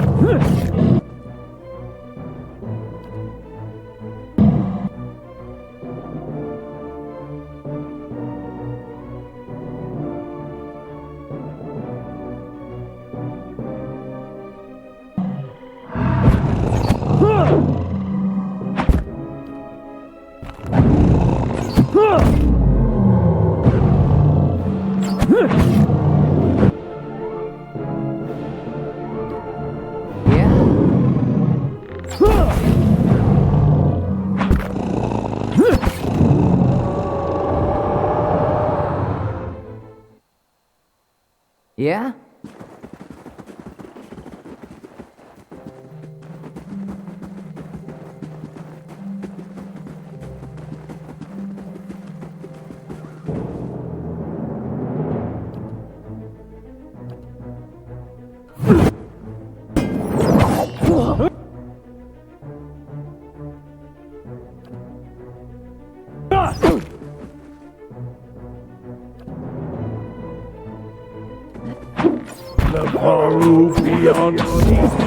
Yeah? The Baru beyond sea.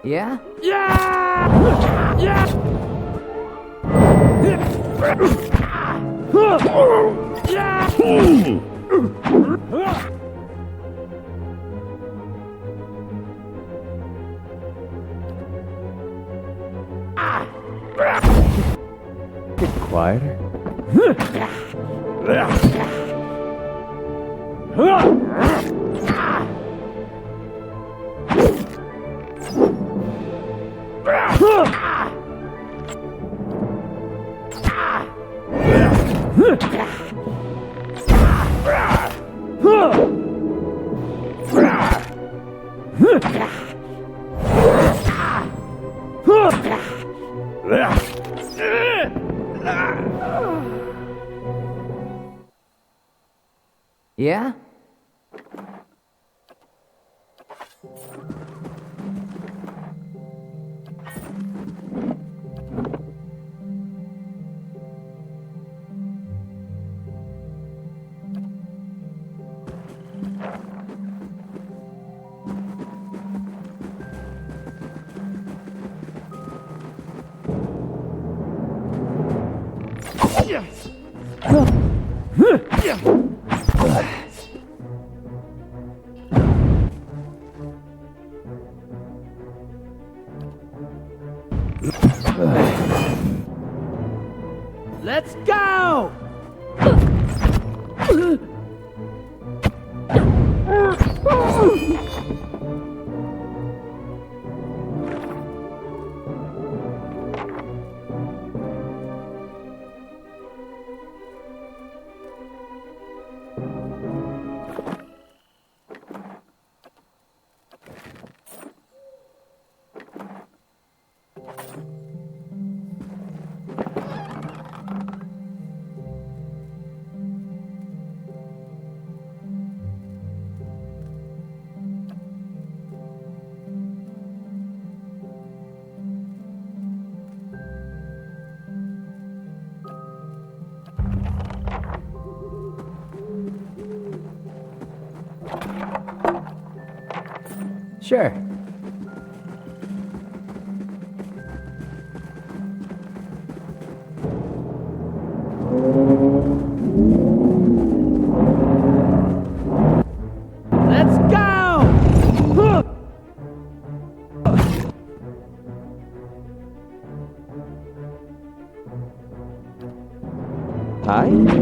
Yeah? Get quieter. Yeah? Let's go! Sure. Let's go! Hi?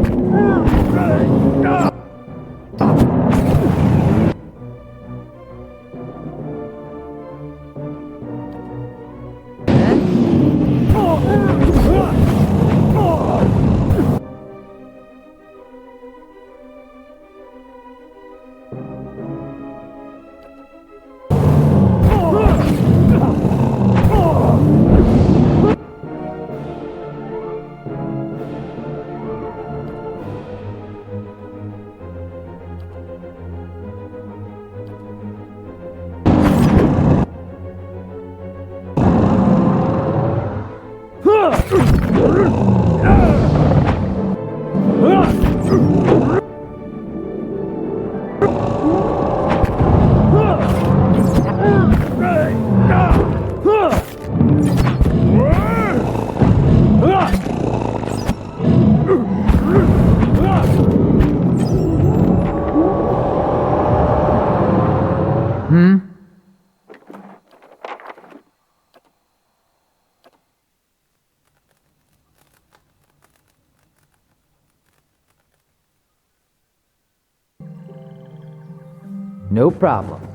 No problem.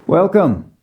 Welcome.